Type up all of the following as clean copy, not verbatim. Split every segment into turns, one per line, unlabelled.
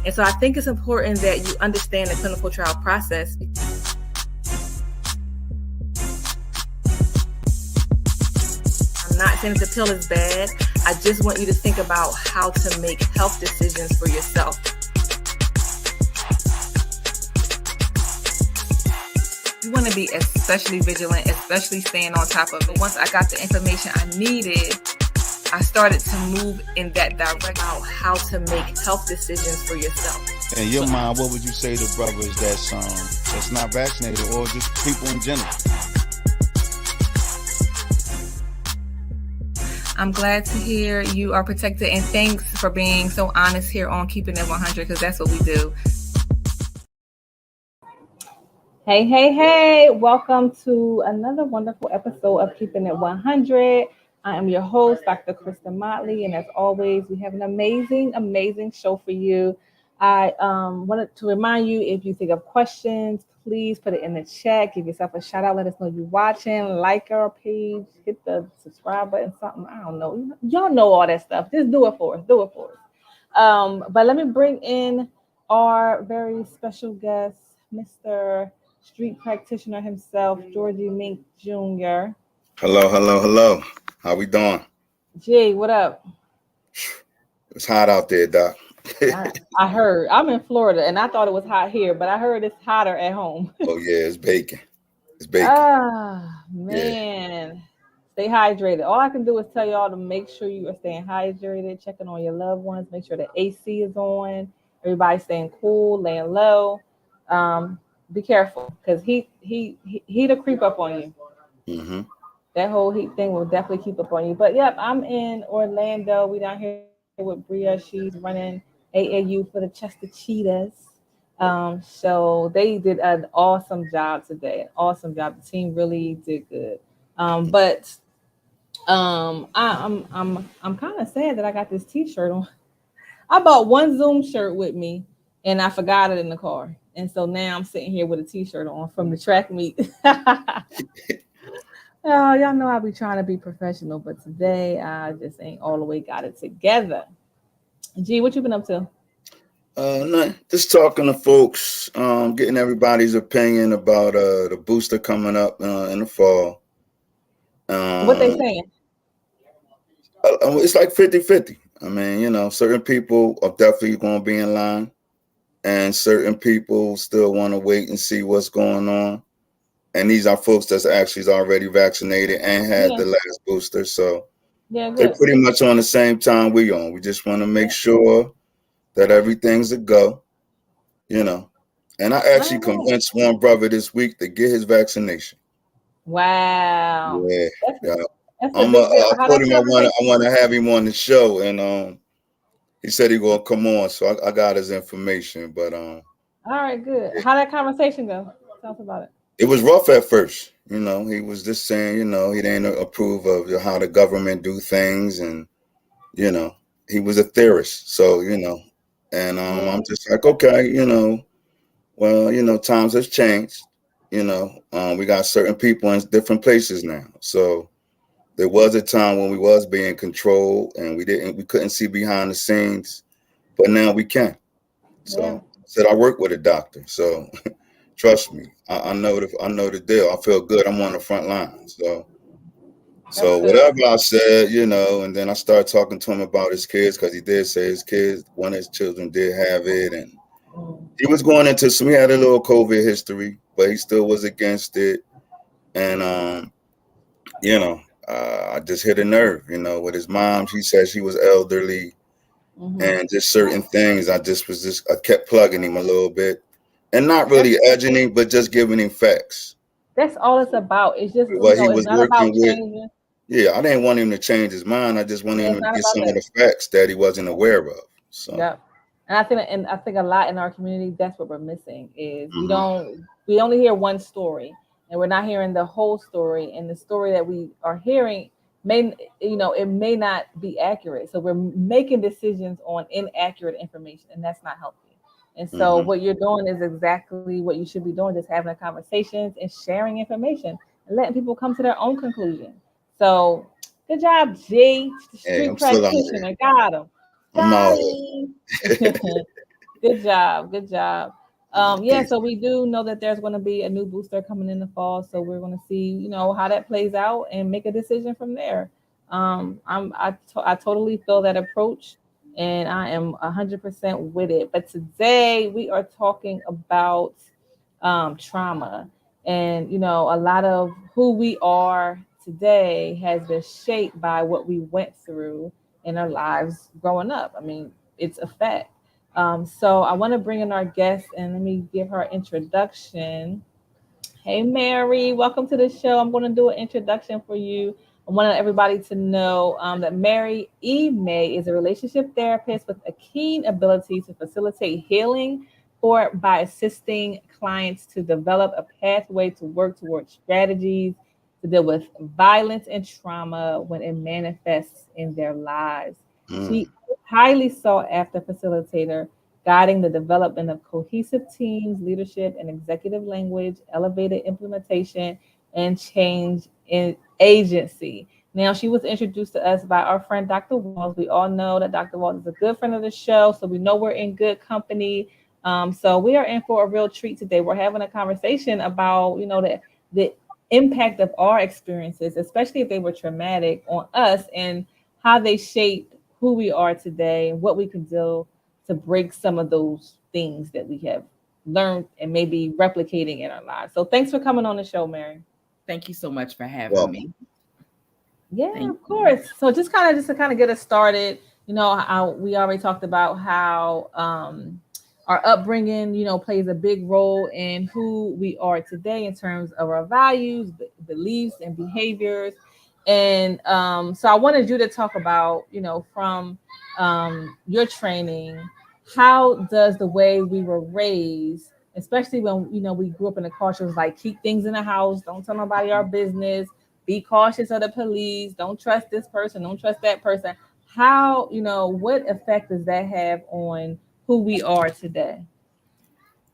And so I think it's important that you understand the clinical trial process. I'm not saying the pill is bad. I just want you to think about how to make health decisions for yourself. You want to be especially vigilant, especially staying on top of it. Once I got the information I needed, I started to move in that direction about how to make health decisions for yourself.
In your mind, what would you say to brothers that's not vaccinated or just people in general?
I'm glad to hear you are protected, and thanks for being so honest here on Keeping It 100, because that's what we do. Hey, welcome to another wonderful episode of Keeping It 100. I am your host, Dr. Kristin Motley, and as always, we have an amazing show for you. I wanted to remind you, if you think of questions, please put it in the chat. Give yourself a shout out. Let us know you're watching. Like our page. Hit the subscribe button. Something. I don't know. Y'all know all that stuff. Just do it for us. But let me bring in our very special guest, Mr. Street Practitioner himself, Georgie Mink Jr.
Hello. How we doing?
Jay, what up?
It's hot out there, Doc.
I heard. I'm in Florida, and I thought it was hot here, but I heard it's hotter at home.
Oh, yeah, it's baking.
Ah, man. Yeah. Stay hydrated. All I can do is tell y'all to make sure you are staying hydrated, checking on your loved ones, make sure the AC is on, everybody's staying cool, laying low. Be careful, because heat'll creep up on you.
Mm-hmm.
That whole heat thing will definitely keep up on you. But yep, I'm in Orlando. We down here with Bria. She's running AAU for the Chester Cheetahs. So they did an awesome job today. Awesome job. The team really did good. I'm kind of sad that I got this T-shirt on. I bought one Zoom shirt with me, and I forgot it in the car. And so now I'm sitting here with a T-shirt on from the track meet. Oh, y'all know I be trying to be professional, but today I just ain't all the way got it together. G, what you been up to?
Nothing. Just talking to folks, getting everybody's opinion about the booster coming up in the fall.
What they saying?
It's like 50-50. I mean, certain people are definitely going to be in line, and certain people still want to wait and see what's going on. And these are folks that's actually already vaccinated and had the last booster. So they're pretty much on the same time we on. We just want to make sure that everything's a go, And I actually convinced one brother this week to get his vaccination.
Wow.
Yeah. I told him I want to have him on the show, and he said he gonna come on. So I got his information. But
all right, good. How that conversation go? Tell us about it.
It was rough at first, he was just saying, he didn't approve of how the government do things, and, he was a theorist. So, and I'm just like, okay, well, times has changed, we got certain people in different places now. So there was a time when we was being controlled and we couldn't see behind the scenes, but now we can. So I said, I work with a doctor. So trust me, I know the deal. I feel good. I'm on the front line. So whatever I said, and then I started talking to him about his kids, because he did say one of his children did have it, and he was going into he had a little COVID history, but he still was against it. And I just hit a nerve, with his mom. She said she was elderly, and just certain things. I kept plugging him a little bit. And not really edging him, but just giving him facts.
That's all it's about. It's just it's not about changing.
Yeah, I didn't want him to change his mind. I just wanted him to get some of the facts that he wasn't aware of. So
yeah, and I think a lot in our community, that's what we're missing is we only hear one story, and we're not hearing the whole story. And the story that we are hearing it may not be accurate. So we're making decisions on inaccurate information, and that's not healthy. And so what you're doing is exactly what you should be doing, just having conversations and sharing information and letting people come to their own conclusion. So good job, G. Street practitioner. Got him. Good job. Good job. Yeah, so we do know that there's going to be a new booster coming in the fall. So we're going to see, how that plays out and make a decision from there. I totally feel that approach and I am 100% with it. But today we are talking about trauma. And, a lot of who we are today has been shaped by what we went through in our lives growing up. I mean, it's a fact. So I want to bring in our guest and let me give her an introduction. Hey, Mary, welcome to the show. I'm going to do an introduction for you. I want everybody to know that Mary E. May is a relationship therapist with a keen ability to facilitate healing by assisting clients to develop a pathway to work towards strategies to deal with violence and trauma when it manifests in their lives. She is
Mm,
a highly sought after facilitator guiding the development of cohesive teams, leadership and executive language, elevated implementation, and change in agency. Now, she was introduced to us by our friend Dr. Walls. We all know that Dr. Walls is a good friend of the show, so we know we're in good company. So we are in for a real treat today. We're having a conversation about, the impact of our experiences, especially if they were traumatic, on us and how they shaped who we are today and what we can do to break some of those things that we have learned and maybe replicating in our lives. So thanks for coming on the show, Mary.
Thank you so much for having
welcome.
me.
Yeah,
Thank
of
you.
course. So just to kind of get us started, we already talked about how our upbringing, plays a big role in who we are today in terms of our values, beliefs, and behaviors. And so I wanted you to talk about, from your training, how does the way we were raised, especially when we grew up in a culture was like keep things in the house, don't tell nobody our business, be cautious of the police, don't trust this person, don't trust that person. How, what effect does that have on who we are today?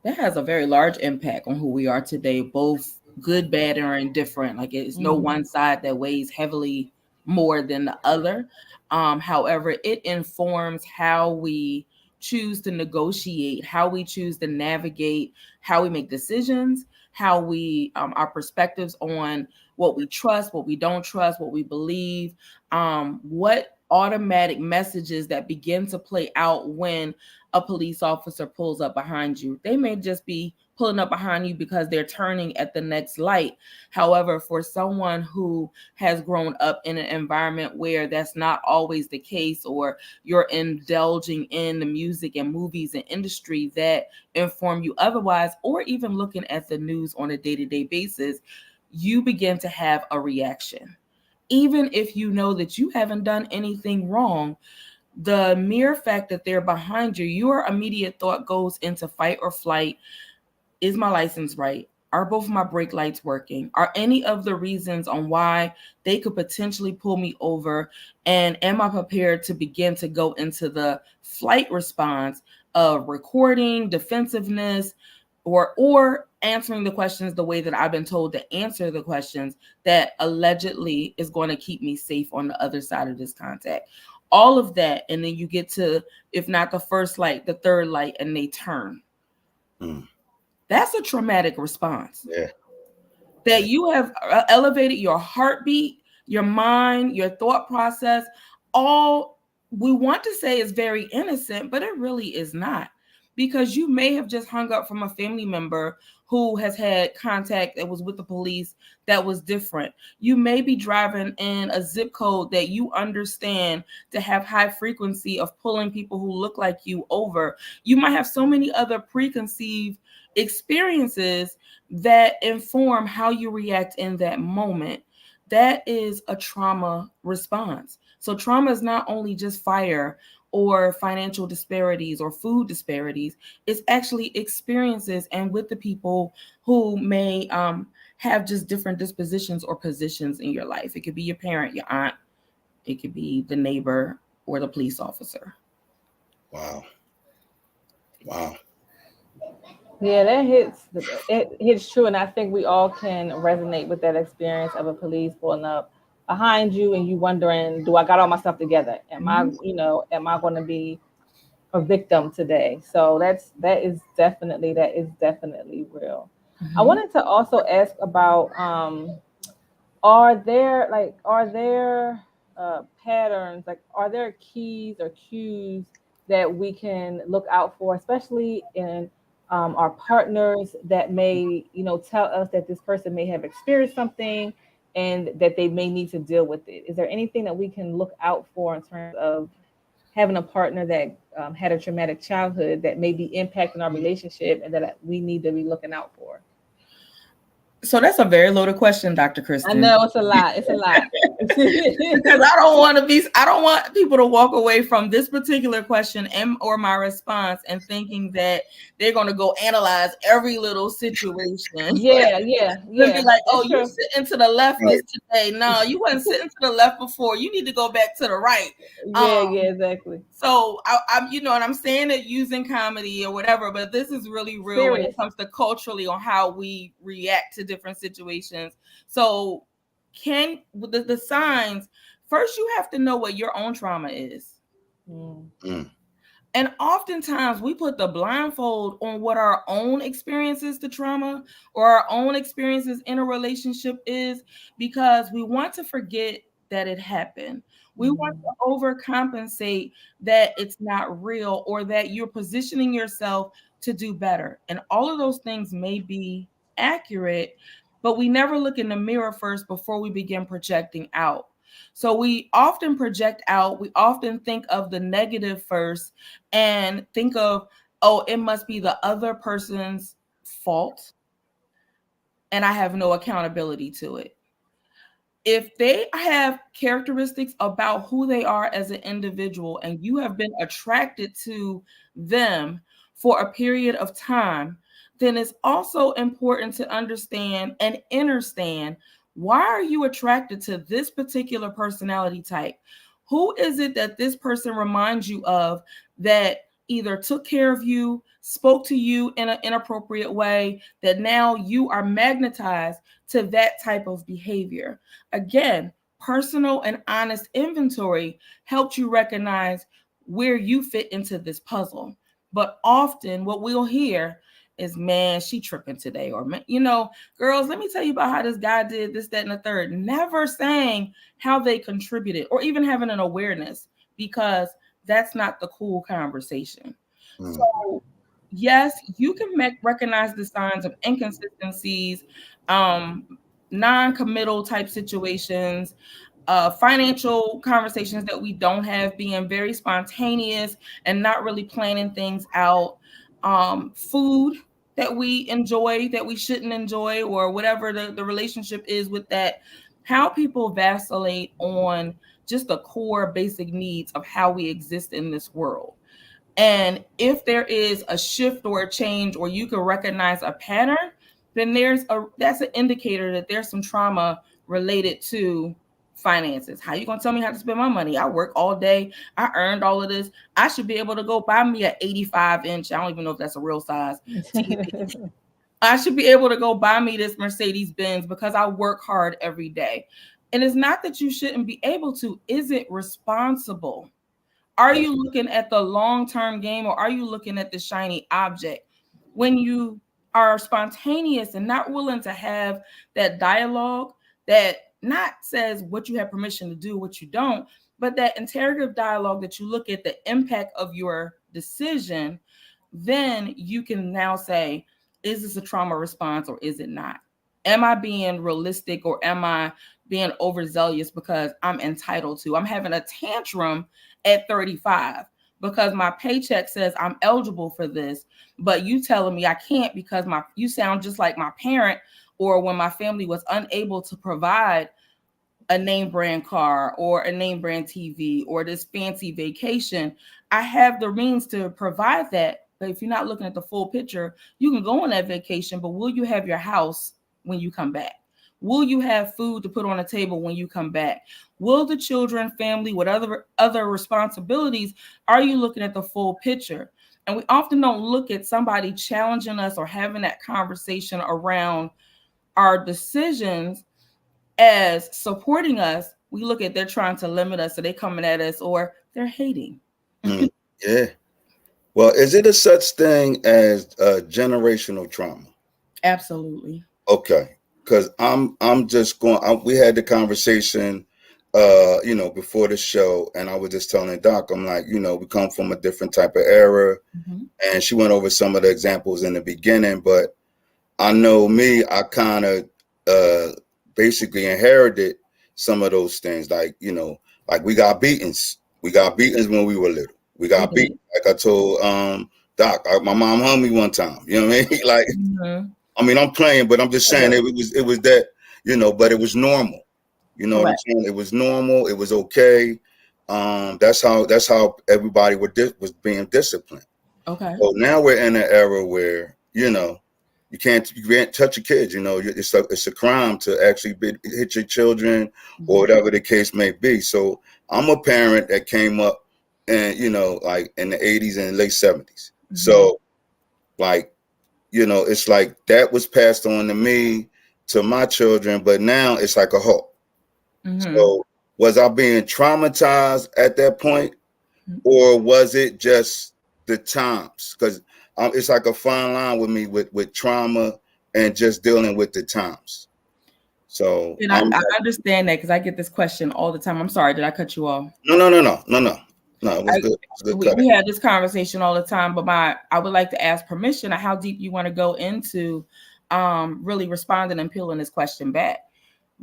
That has a very large impact on who we are today, both good, bad, or indifferent. Like it's no
Mm,
one side that weighs heavily more than the other. However, it informs how we choose to negotiate, how we choose to navigate, how we make decisions, how we our perspectives on what we trust, what we don't trust, what we believe, what automatic messages that begin to play out when a police officer pulls up behind you. They may just be pulling up behind you because they're turning at the next light. However, for someone who has grown up in an environment where that's not always the case, or you're indulging in the music and movies and industry that inform you otherwise, or even looking at the news on a day-to-day basis, you begin to have a reaction. Even if you know that you haven't done anything wrong, the mere fact that they're behind you, your immediate thought goes into fight or flight. Is my license right? Are both of my brake lights working? Are any of the reasons on why they could potentially pull me over? And am I prepared to begin to go into the flight response of recording, defensiveness, or answering the questions the way that I've been told to answer the questions that allegedly is going to keep me safe on the other side of this contact? All of that, and then you get to, if not the first light, the third light, and they turn.
Mm,
That's a traumatic response.
yeah.
That
Yeah.
you have elevated your heartbeat, your mind, your thought process. All we want to say is very innocent, but it really is not. Because you may have just hung up from a family member who has had contact that was with the police that was different. You may be driving in a zip code that you understand to have high frequency of pulling people who look like you over. You might have so many other preconceived experiences that inform how you react in that moment. That is a trauma response. So, trauma is not only just fire or financial disparities or food disparities, it's actually experiences and with the people who may have just different dispositions or positions in your life. It could be your parent, your aunt, it could be the neighbor or the police officer.
Wow. Wow.
yeah, it hits true, and I think we all can resonate with that experience of a police pulling up behind you and you wondering, do I got all my stuff together? Am I,
Mhm.
am I going to be a victim today. So that is definitely real. I
Mhm.
wanted to also ask about are there patterns, like are there keys or cues that we can look out for, especially in our partners, that may tell us that this person may have experienced something and that they may need to deal with it? Is there anything that we can look out for in terms of having a partner that had a traumatic childhood that may be impacting our relationship and that we need to be looking out for?
So that's a very loaded question, Dr.
I
Kristin.
know it's a lot. It's a lot.
Because I don't want people to walk away from this particular question and or my response and thinking that they're going to go analyze every little situation.
Yeah, yeah,
To be
yeah.
like, oh,
It's
you
true.
sitting to the left
Right.
this today. No, you wasn't sitting to the left before. You need to go back to the right.
Yeah, yeah, exactly.
So I'm, and I'm saying it using comedy or whatever, but this is really real when it
Serious.
comes to culturally on how we react to different situations. So the signs, first you have to know what your own trauma is.
Mm.
Mm.
And oftentimes we put the blindfold on what our own experiences to trauma or our own experiences in a relationship is, because we want to forget that it happened. We want
Mm.
to overcompensate that it's not real or that you're positioning yourself to do better. And all of those things may be accurate, but we never look in the mirror first before we begin projecting out. So we often project out, we often think of the negative first and think of, oh, it must be the other person's fault and I have no accountability to it. If they have characteristics about who they are as an individual and you have been attracted to them for a period of time, then it's also important to understand and understand, why are you attracted to this particular personality type? Who is it that this person reminds you of that either took care of you, spoke to you in an inappropriate way, that now you are magnetized to that type of behavior? Again, personal and honest inventory helps you recognize where you fit into this puzzle. But often what we'll hear is, man, she tripping today. Or, girls, let me tell you about how this guy did this, that, and the third. Never saying how they contributed or even having an awareness, because that's not the cool conversation.
Mm.
So, yes, you can recognize the signs of inconsistencies, um, non-committal type situations, financial conversations that we don't have, being very spontaneous and not really planning things out, food that we enjoy that we shouldn't enjoy, or whatever the relationship is with that, how people vacillate on just the core basic needs of how we exist in this world. And if there is a shift or a change, or you can recognize a pattern, then that's an indicator that there's some trauma related to finances. How you gonna tell me how to spend my money? I work all day. I earned all of this. I should be able to go buy me an 85-inch. I don't even know if that's a real size TV. I should be able to go buy me this Mercedes Benz because I work hard every day. And it's not that you shouldn't be able to. Is it responsible? Are
Right.
you looking at the long-term game, or are you looking at the shiny object? When you are spontaneous and not willing to have that dialogue that not says what you have permission to do, what you don't, but that interrogative dialogue that you look at the impact of your decision, then you can now say, is this a trauma response or is it not? Am I being realistic, or am I being overzealous because I'm entitled to? I'm having a tantrum at 35 because my paycheck says I'm eligible for this, but you telling me I can't because you sound just like my parent, or when my family was unable to provide a name brand car or a name brand TV or this fancy vacation. I have the means to provide that. But if you're not looking at the full picture, you can go on that vacation, but will you have your house when you come back? Will you have food to put on the table when you come back? Will the children, family, what other responsibilities, are you looking at the full picture? And we often don't look at somebody challenging us or having that conversation around our decisions as supporting us. We look at they're trying to limit us, so they're coming at us or they're hating.
Mm. Yeah. Well, is it a such thing as generational trauma?
Absolutely.
Okay, because I'm just going. We had the conversation, before the show, and I was just telling Doc, I'm like, we come from a different type of era,
Mm-hmm.
and she went over some of the examples in the beginning, but I know me, I kind of basically inherited some of those things, like we got beatings. We got beatings when we were little. We
We
got beat.
did.
Like I told Doc, my mom hung me one time. You know what I mean? Like,
Mm-hmm.
I mean, I'm playing, but I'm just saying it was that, but it was normal. You know what I'm
Correct.
saying? It was normal. It was okay. That's how everybody was being disciplined.
Okay.
So now we're in an era where you can't touch your kids. It's a crime to actually hit your children or
Mm-hmm.
whatever the case may be. So I'm a parent that came up and like in the 80s and late 70s.
Mm-hmm.
So like it's like that was passed on to me, to my children, but now it's like a hope.
Mm-hmm.
So was I being traumatized at that point, or was it just the times? Because it's like a fine line with me with trauma and just dealing with the times. So
And I understand that because I get this question all the time. I'm sorry, did I cut you off?
no. It was good. It was a good cut.
We had this conversation all the time, but I would like to ask permission on how deep you want to go into really responding and peeling this question back,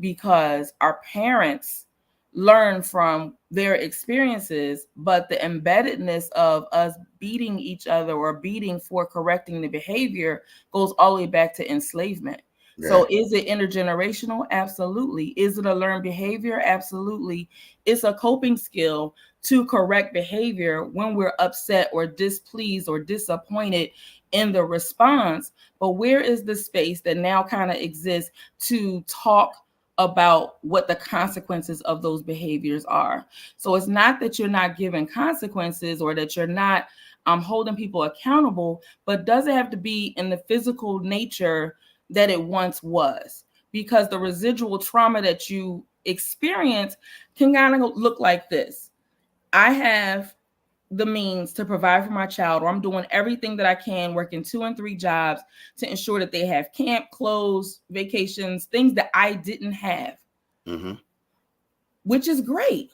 because our parents learn from their experiences, but the embeddedness of us beating each other or beating for correcting the behavior goes all the way back to enslavement.
Yeah.
So is it intergenerational? Absolutely. Is it a learned behavior? Absolutely. It's a coping skill to correct behavior when we're upset or displeased or disappointed in the response. But where is the space that now kind of exists to talk about what the consequences of those behaviors are? So it's not that you're not giving consequences or that you're not holding people accountable, but does it have to be in the physical nature that it once was? Because the residual trauma that you experience can kind of look like this. I have the means to provide for my child, or I'm doing everything that I can, working 2 and 3 jobs to ensure that they have camp, clothes, vacations, things that I didn't have,
Mm-hmm.
which is great.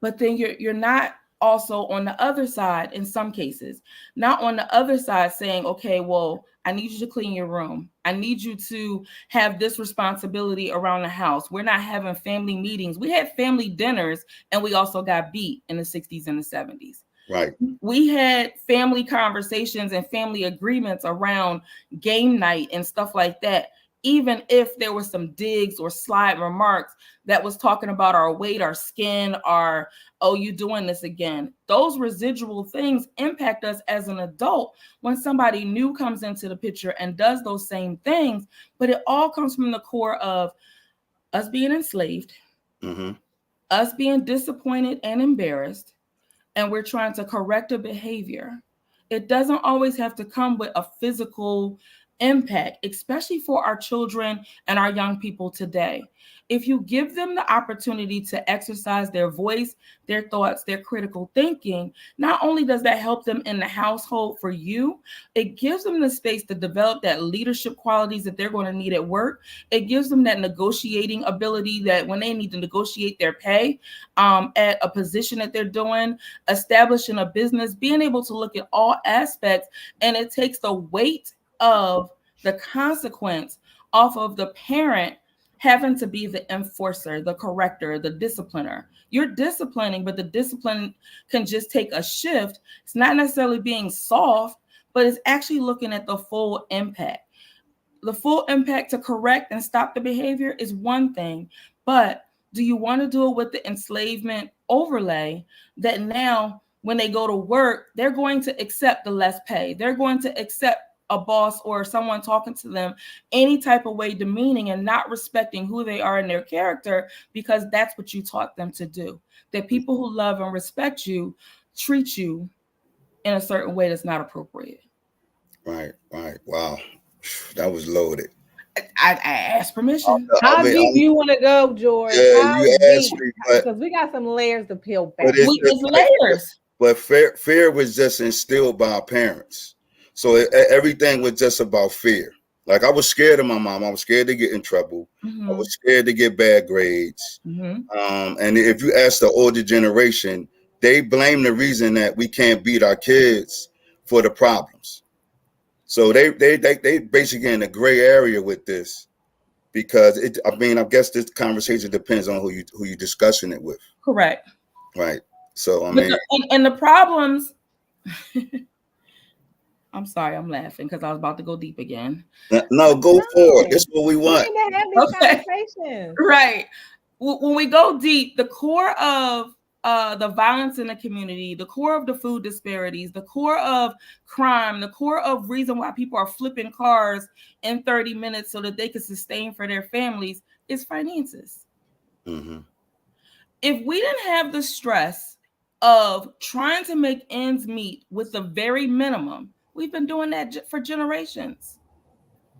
But then you're not also on the other side in some cases, not on the other side saying, okay, well, I need you to clean your room. I need you to have this responsibility around the house. We're not having family meetings. We had family dinners and we also got beat in the 60s and the 70s.
Right.
We had family conversations and family agreements around game night and stuff like that. Even if there was some digs or slide remarks that was talking about our weight, our skin, our, oh, you doing this again. Those residual things impact us as an adult when somebody new comes into the picture and does those same things. But it all comes from the core of us being enslaved,
Mm-hmm.
us being disappointed and embarrassed, and we're trying to correct a behavior. It doesn't always have to come with a physical impact, especially for our children and our young people today. If you give them the opportunity to exercise their voice, their thoughts, their critical thinking, not only does that help them in the household for you, it gives them the space to develop that leadership qualities that they're going to need at work. It gives them that negotiating ability that when they need to negotiate their pay at a position that they're doing, establishing a business, being able to look at all aspects, and it takes the weight of the consequence off of the parent having to be the enforcer, the corrector, the discipliner. You're disciplining, but the discipline can just take a shift. It's not necessarily being soft, but it's actually looking at the full impact. The full impact to correct and stop the behavior is one thing, but do you want to do it with the enslavement overlay that now when they go to work, they're going to accept the less pay. They're going to accept a boss or someone talking to them any type of way demeaning and not respecting who they are in their character because that's what you taught them to do. That people who love and respect you treat you in a certain way that's not appropriate.
Right. Wow. That was loaded.
I asked permission.
How deep you want to go, George?
Yeah,
How
you asked
deep?
me, but
Because we got some layers to peel back.
but it's
It's
just like,
layers.
but fear was just instilled by our parents. So everything was just about fear. Like I was scared of my mom. I was scared to get in trouble. I was scared to get bad grades. And if you ask the older generation, they blame the reason that we can't beat our kids for the problems. So they basically in a gray area with this because I guess this conversation depends on who you discussing it with.
Correct.
Right. So
and the problems. I'm sorry, I'm laughing because I was about to go deep again.
No, go forward. That's what we want.
We need to have these conversations.
Right. When we go deep, the core of the violence in the community, the core of the food disparities, the core of crime, the core of reason why people are flipping cars in 30 minutes so that they can sustain for their families is finances. If we didn't have the stress of trying to make ends meet with the very minimum, we've been doing that for generations.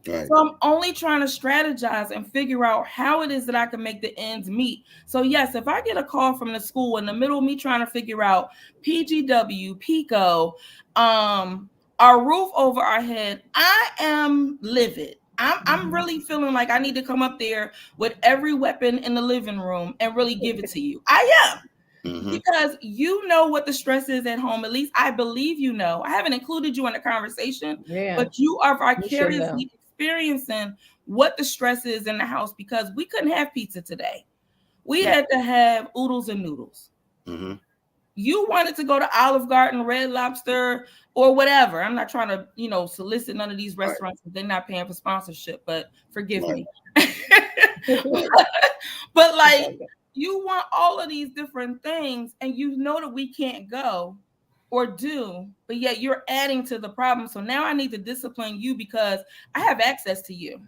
Right. So I'm only trying to strategize and figure out how it is that I can make the ends meet. So yes, if I get a call from the school in the middle of me trying to figure out PGW, PICO, our roof over our head, I am livid. I'm really feeling like I need to come up there with every weapon in the living room and really give it to you. I am. Because you know what the stress is at home. At least I believe you know. I haven't included you in the conversation, but you are vicariously experiencing what the stress is in the house because we couldn't have pizza today. We had to have oodles and noodles. You wanted to go to Olive Garden, Red Lobster, or whatever. I'm not trying to, solicit none of these restaurants because they're not paying for sponsorship, but forgive me. But like, you want all of these different things and you know that we can't go or do, but yet you're adding to the problem. So now I need to discipline you because I have access to you.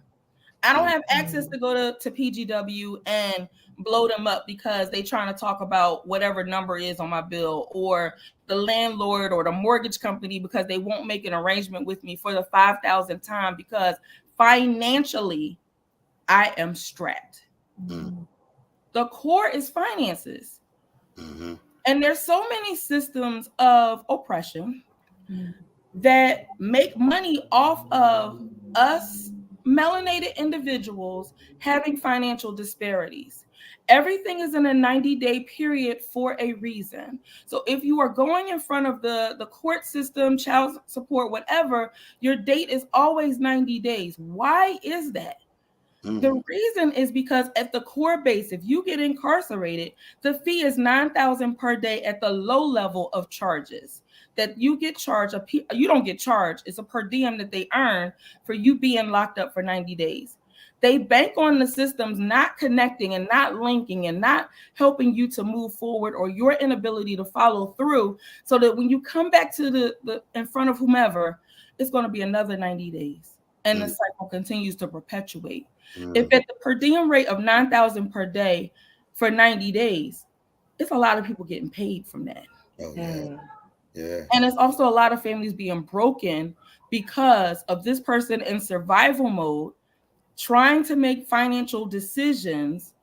I don't have access to go to PGW and blow them up because they trying to talk about whatever number is on my bill, or the landlord or the mortgage company because they won't make an arrangement with me for the 5,000th time because financially I am strapped. The core is finances. And there's so many systems of oppression that make money off of us melanated individuals having financial disparities. Everything is in a 90-day period for a reason. So if you are going in front of the court system, child support, whatever, your date is always 90 days. Why is that? The reason is because at the core base, if you get incarcerated, the fee is $9,000 per day at the low level of charges that you get charged. You don't get charged. It's a per diem that they earn for you being locked up for 90 days. They bank on the systems not connecting and not linking and not helping you to move forward or your inability to follow through so that when you come back to the in front of whomever, it's going to be another 90 days. And the cycle continues to perpetuate. If at the per diem rate of $9,000 per day for 90 days, it's a lot of people getting paid from that. And it's also a lot of families being broken because of this person in survival mode, trying to make financial decisions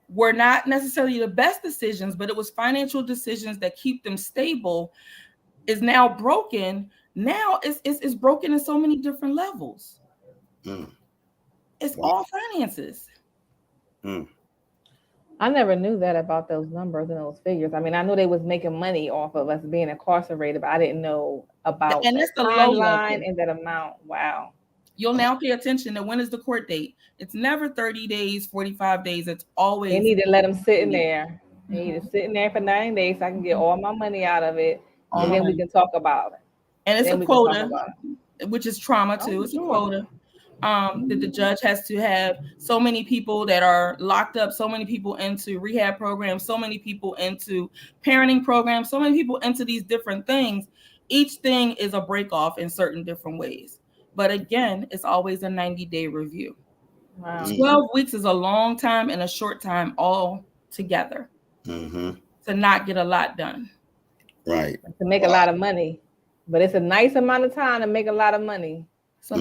were not necessarily the best decisions, but it was financial decisions that keep them stable, is now broken. Now it's broken in so many different levels. It's all finances.
I never knew that about those numbers and those figures. I mean, I knew they was making money off of us being incarcerated, but I didn't know about
and that's the
timeline and that amount. Wow.
You'll now pay attention to when is the court date. It's never 30 days, 45 days. It's always.
They need to let them sit in there. They need to sit in there for 9 days so I can get all my money out of it. And then we can talk about it.
And it's a quota, which is trauma too. It's a quota. That the judge has to have so many people that are locked up, so many people into rehab programs, so many people into parenting programs, so many people into these different things. Each thing is a break off in certain different ways. But again, it's always a 90-day review. Wow. 12 weeks is a long time and a short time all together to not get a lot done.
Right.
To make a lot of money. But it's a nice amount of time to make a lot of money. So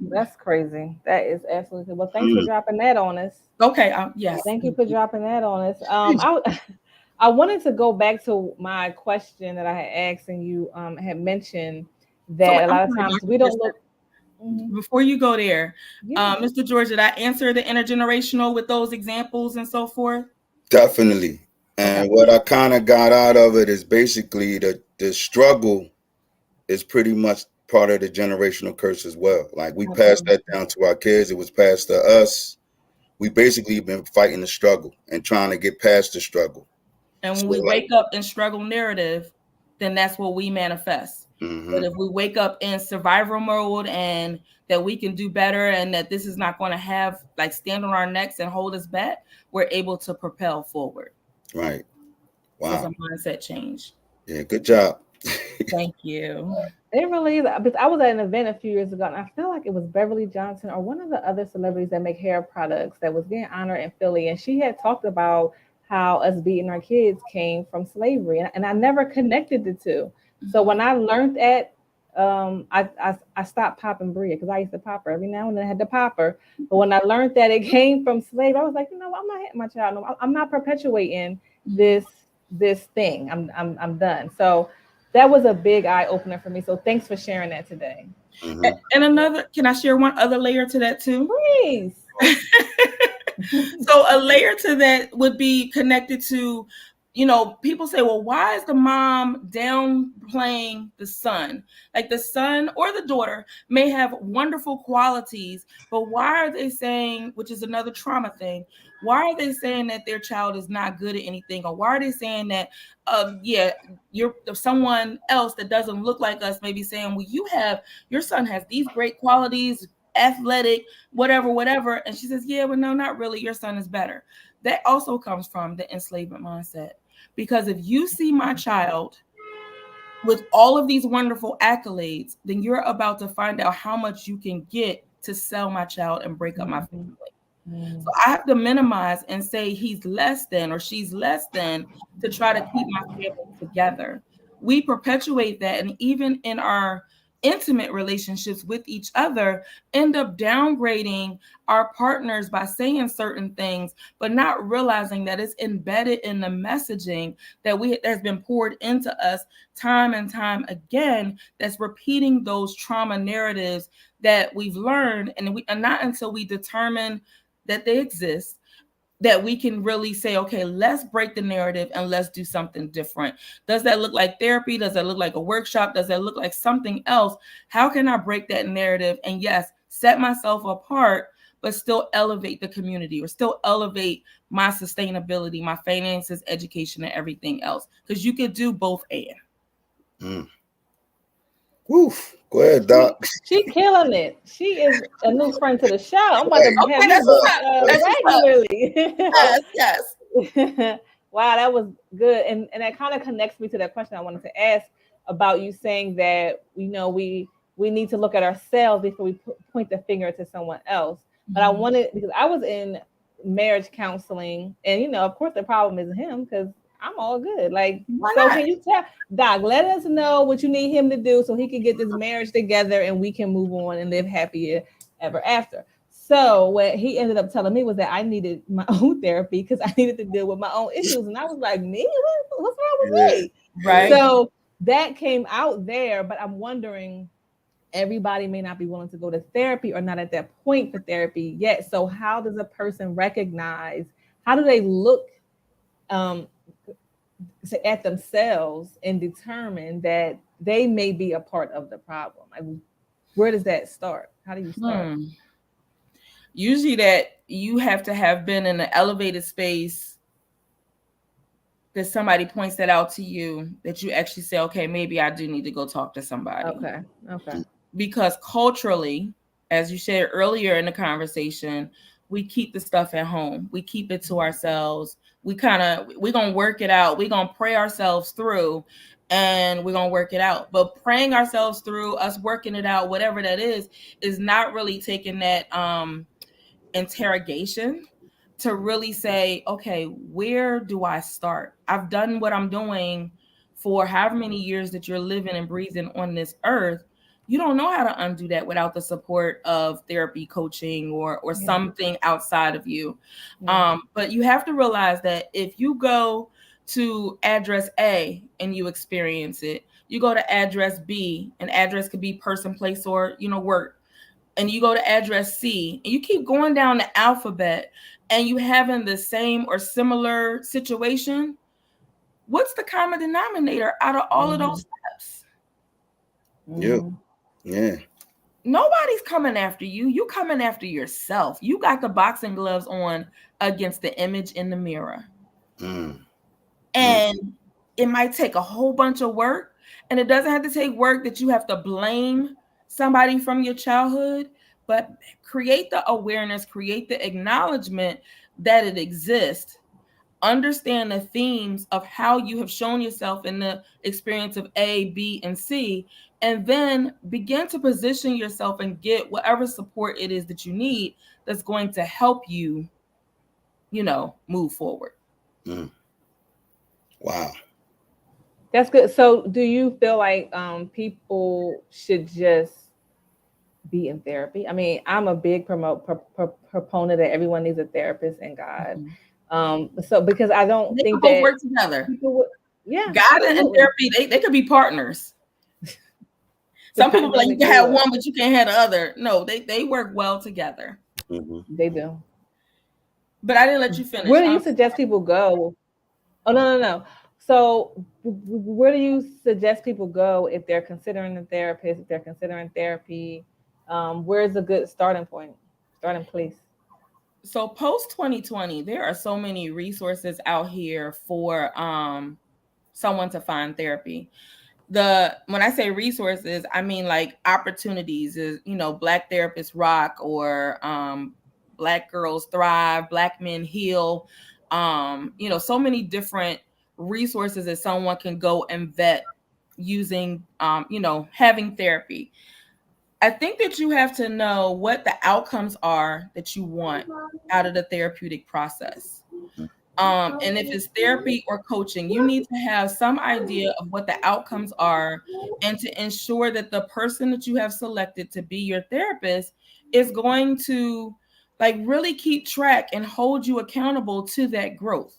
that's crazy. That is absolutely well. Thanks for dropping that on us.
Okay. Yes.
Thank you for dropping that on us. I wanted to go back to my question that I had asked, and you had mentioned
So
that a
I'm
lot of
sorry,
times
Dr.
we don't
Kristen,
look. Mhm.
before you go there,
Yeah,
Mr. George, did I answer the intergenerational with those examples and so forth?
Definitely.
okay.
And what I kind of got out of it is basically the struggle is pretty much part of the generational curse as well. Like we passed
Absolutely.
that down to our kids. It was passed to us. We basically been fighting the struggle and trying to get past the struggle.
And when
So
we
like,
wake up in struggle narrative, then that's what we manifest. But
mm-hmm,
if we wake up in survival mode and that we can do better and that this is not going to have like stand on our necks and hold us back, we're able to propel forward.
right.
So it's a
Wow.
mindset change.
Yeah, good job.
Thank you.
It really is because I was at an event a few years ago, and I feel like it was Beverly Johnson or one of the other celebrities that make hair products that was getting honored in Philly, and she had talked about how us beating our kids came from slavery, and I never connected the two. So when I learned that, I stopped popping Bria because I used to pop her every now and then. I had to pop her, but when I learned that it came from slavery, I was like, you know what? I'm not hitting my child. No, I'm not perpetuating this thing. I'm done. So that was a big eye opener for me. So thanks for sharing that today.
Mm-hmm.
And another, can I share one other layer to that too?
Please.
So a layer to that would be connected to, people say, well, why is the mom downplaying the son? Like the son or the daughter may have wonderful qualities, but why are they saying, which is another trauma thing, why are they saying that their child is not good at anything? Or why are they saying that, you're someone else that doesn't look like us, maybe saying, well, your son has these great qualities, athletic, whatever. And she says, yeah, well, no, not really. Your son is better. That also comes from the enslavement mindset. Because if you see my child with all of these wonderful accolades, then you're about to find out how much you can get to sell my child and break up my family. So I have to minimize and say he's less than or she's less than to try to keep my family together. We perpetuate that. And even in our intimate relationships with each other, end up downgrading our partners by saying certain things, but not realizing that it's embedded in the messaging that's been poured into us time and time again, that's repeating those trauma narratives that we've learned. And not until we determine that they exist, that we can really say, okay, let's break the narrative and let's do something different. Does that look like therapy? Does that look like a workshop? Does that look like something else? How can I break that narrative? And yes, set myself apart, but still elevate the community or still elevate my sustainability, my finances, education, and everything else. Because you could do both and.
Mm. Woof. Go ahead, Doc.
She killing it. She is a new friend to the show. I'm about
Right.
to have
Okay,
you
that's what's
booked
up. That's what's up.
regularly.
Yes, yes.
Wow, that was good. And that kind of connects me to that question I wanted to ask about you saying that we need to look at ourselves before we point the finger to someone else. But I wanted because I was in marriage counseling, and of course the problem is him because I'm all good. Like,
Why
so
not?
can you tell Doc, let us know what you need him to do so he can get this marriage together and we can move on and live happy ever after. So what he ended up telling me was that I needed my own therapy because I needed to deal with my own issues. And I was like, me? What's wrong with
Yeah.
me?
Right.
So that came out there, but I'm wondering, everybody may not be willing to go to therapy or not at that point for therapy yet. So how does a person recognize, how do they look um, at themselves and determine that they may be a part of the problem? Like, where does that start? How do you start?
Usually that you have to have been in an elevated space that somebody points that out to you, that you actually say, okay, maybe I do need to go talk to somebody.
Okay.
Because culturally, as you shared earlier in the conversation, we keep the stuff at home. We keep it to ourselves. We're going to work it out. We're going to pray ourselves through and we're going to work it out. But praying ourselves through, us working it out, whatever that is not really taking that interrogation to really say, okay, where do I start? I've done what I'm doing for however many years that you're living and breathing on this earth. You don't know how to undo that without the support of therapy, coaching, or something outside of you. But you have to realize that if you go to address A and you experience it. You go to address B, and address could be person, place, or work. And you go to address C, and you keep going down the alphabet, and you having the same or similar situation. What's the common denominator out of all of those steps?
Yeah. Yeah.
Nobody's coming after you. You coming after yourself. You got the boxing gloves on against the image in the mirror. And it might take a whole bunch of work. And it doesn't have to take work that you have to blame somebody from your childhood, but create the awareness, create the acknowledgement that it exists. Understand the themes of how you have shown yourself in the experience of A, B, and C, and then begin to position yourself and get whatever support it is that you need that's going to help you, move forward.
Wow.
That's good. So do you feel like people should just be in therapy? I mean, I'm a big proponent that everyone needs a therapist and God. So because I don't
they
think
both
that
work together.
Yeah,
God and therapy, they could be partners. Some people like you can have one, but you can't have the other. No, they work well together.
They do.
But I didn't let you finish.
Where do you suggest people go? Oh, no. So where do you suggest people go if they're considering a therapist, if they're considering therapy? Where's a good starting place?
So post 2020, there are so many resources out here for someone to find therapy. When I say resources, I mean like opportunities. Is Black Therapists Rock, or Black Girls Thrive, Black Men Heal. So many different resources that someone can go and vet using having therapy. I think that you have to know what the outcomes are that you want out of the therapeutic process. And if it's therapy or coaching, you need to have some idea of what the outcomes are, and to ensure that the person that you have selected to be your therapist is going to really keep track and hold you accountable to that growth.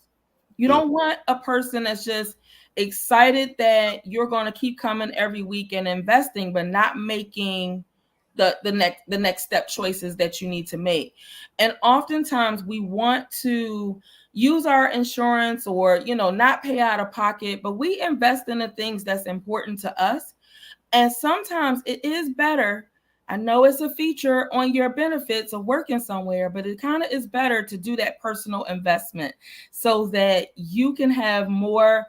You don't want a person that's just excited that you're going to keep coming every week and investing, but not making the next step choices that you need to make. And oftentimes we want to use our insurance or not pay out of pocket, but we invest in the things that's important to us. And sometimes it is better. I know it's a feature on your benefits of working somewhere, but it kind of is better to do that personal investment so that you can have more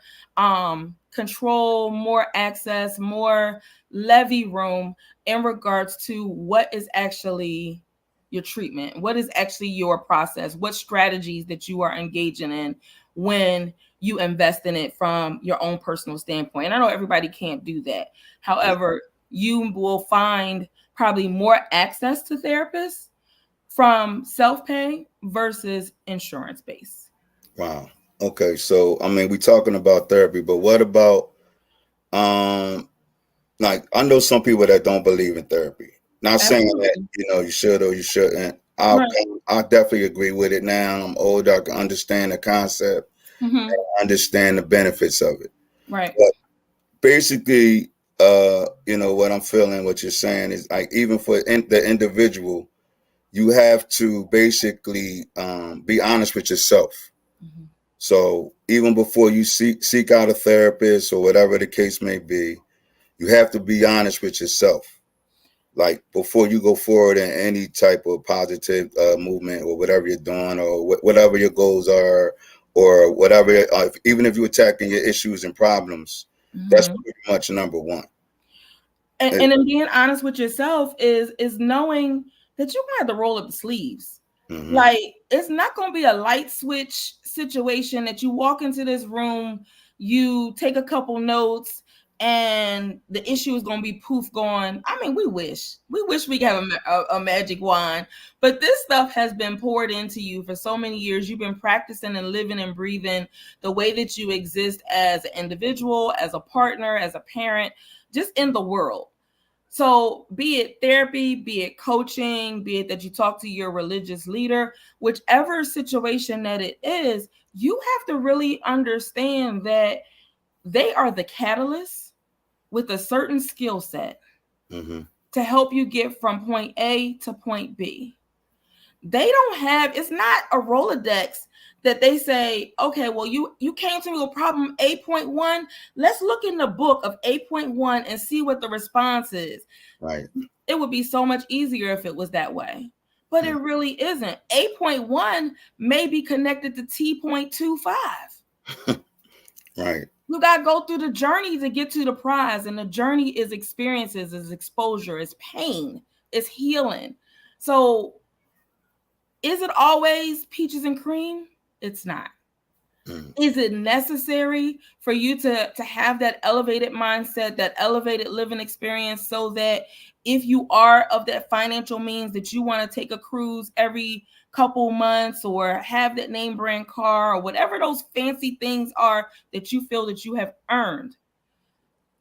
control, more access, more levy room in regards to what is actually your treatment, what is actually your process, what strategies that you are engaging in when you invest in it from your own personal standpoint. And I know everybody can't do that. However, you will find probably more access to therapists from self-pay versus insurance-based.
Wow. Okay. So, I mean, we're talking about therapy, but what about, like, I know some people that don't believe in therapy. Not saying that, you should or you shouldn't. I definitely agree with it now. I'm older. I can understand the concept. And I understand the benefits of it.
Right.
But basically, what I'm feeling, what you're saying is like, even for the individual, you have to basically be honest with yourself. So even before you seek out a therapist or whatever the case may be, you have to be honest with yourself. Like before you go forward in any type of positive movement or whatever you're doing or whatever your goals are or whatever, even if you're attacking your issues and problems, that's pretty much number one.
And in being honest with yourself is knowing that you're gonna have to roll up the sleeves. Like it's not gonna be a light switch situation that you walk into this room, you take a couple notes, and the issue is gonna be poof gone. I mean, we wish we could have a magic wand, but this stuff has been poured into you for so many years. You've been practicing and living and breathing the way that you exist as an individual, as a partner, as a parent, just in the world. So be it therapy, be it coaching, be it that you talk to your religious leader, whichever situation that it is, you have to really understand that they are the catalyst with a certain skill set to help you get from point A to point B. They don't have, it's not a Rolodex that they say, okay, well, you came to me with problem 8.1. Let's look in the book of 8.1 and see what the response is.
Right.
It would be so much easier if it was that way. But it really isn't. 8.1 may be connected to T.25.
Right.
You got to go through the journey to get to the prize. And the journey is experiences, is exposure, is pain, is healing. So is it always peaches and cream? It's not. Is it necessary for you to have that elevated mindset, that elevated living experience, so that if you are of that financial means that you want to take a cruise every couple months or have that name brand car or whatever those fancy things are that you feel that you have earned,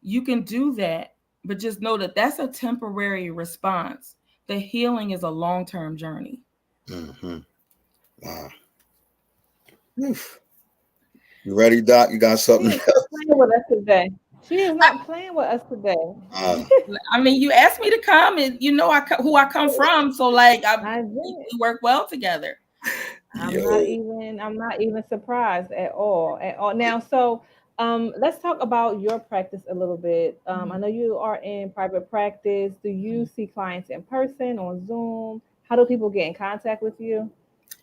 you can do that, but just know that that's a temporary response. The healing is a long-term journey.
Wow. Oof. You ready, Doc? You got something else?
Playing with us today. She is not playing with us today.
I mean, you asked me to come, and you know who I come from, so like we work well together.
I'm not even surprised at all. Now, so let's talk about your practice a little bit. I know you are in private practice. Do you see clients in person, on Zoom? How do people get in contact with you?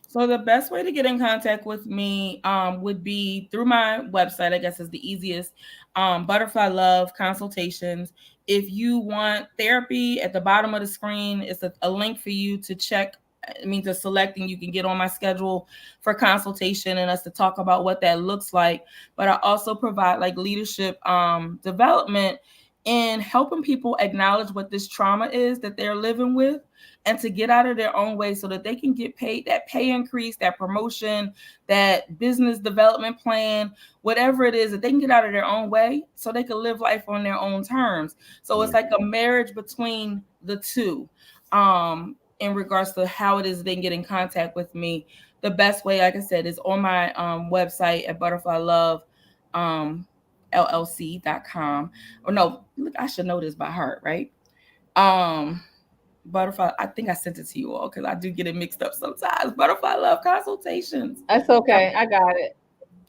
So the best way to get in contact with me would be through my website. I guess is the easiest. Butterfly Love Consultations. If you want therapy, at the bottom of the screen is a link for you to check. I mean, to select, and you can get on my schedule for consultation and us to talk about what that looks like. But I also provide like leadership development in helping people acknowledge what this trauma is that they're living with, and to get out of their own way so that they can get paid, that pay increase, that promotion, that business development plan, whatever it is, that they can get out of their own way so they can live life on their own terms. So it's like a marriage between the two. In regards to how it is they can get in contact with me, the best way, like I said, is on my website at butterflylove.llc.com. Or no, look, I should know this by heart, right? Butterfly, I think I sent it to you all because I do get it mixed up sometimes. Butterfly Love Consultations.
That's okay. I got it.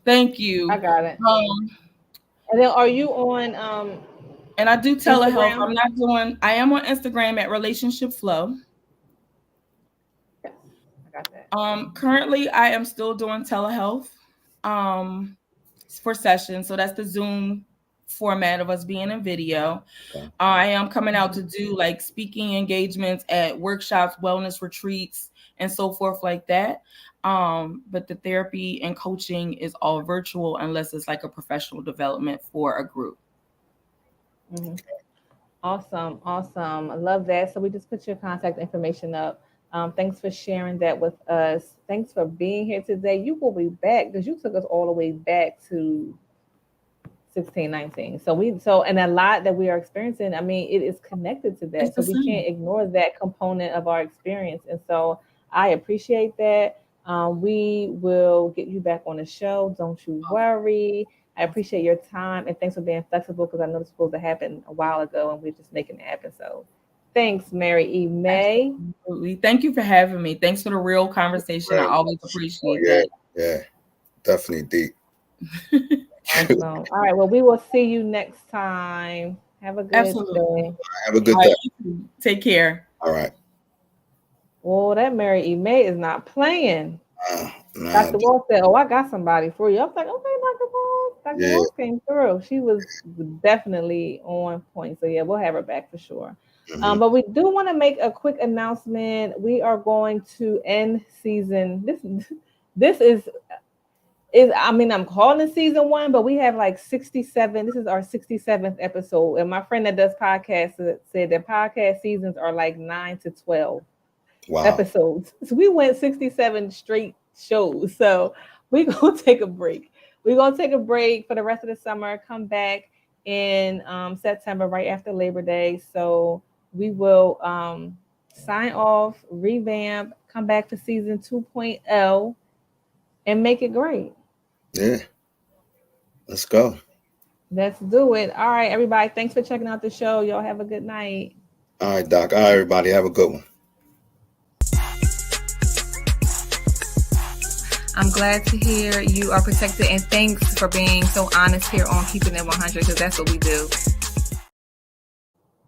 Thank you.
I got it. And then are you on
and I do telehealth.
Instagram?
I am on Instagram at RelationshipFlow.
Yes, I got that.
Currently I am still doing telehealth for sessions. So that's the Zoom format of us being in video. Okay. I am coming out to do like speaking engagements at workshops, wellness retreats, and so forth like that. But the therapy and coaching is all virtual unless it's like a professional development for a group.
Awesome. I love that. So we just put your contact information up. Thanks for sharing that with us. Thanks for being here today. You will be back because you took us all the way back to 1619. And a lot that we are experiencing, I mean, it is connected to that. So we can't ignore that component of our experience. And so I appreciate that. We will get you back on the show. Don't you worry. I appreciate your time, and thanks for being flexible because I know this was supposed to happen a while ago and we're just making it happen. So thanks, Mary E. May.
Absolutely. Thank you for having me. Thanks for the real conversation. I always appreciate that.
Yeah, definitely deep.
Awesome. All right. Well, we will see you next time. Have a good day.
Have a good day.
Take care.
All right.
Well, that Mary E. May is not playing. Dr. Wall said, "Oh, I got somebody for you." I was like, "Okay, Dr. Wall." Dr. Wall came through. She was definitely on point. So yeah, we'll have her back for sure. But we do want to make a quick announcement. We are going to end season. This is I mean, I'm calling it season 1, but we have like 67. This is our 67th episode. And my friend that does podcasts said that podcast seasons are like 9 to 12 episodes. So we went 67 straight shows. So we're going to take a break. We're going to take a break for the rest of the summer, come back in September, right after Labor Day. So we will sign off, revamp, come back for season 2.0 and make it great.
Yeah. Let's go.
Let's do it. All right, everybody. Thanks for checking out the show. Y'all have a good night.
All right, Doc. All right, everybody. Have a good one.
I'm glad to hear you are protected, and thanks for being so honest here on Keeping It 100, because that's what we do.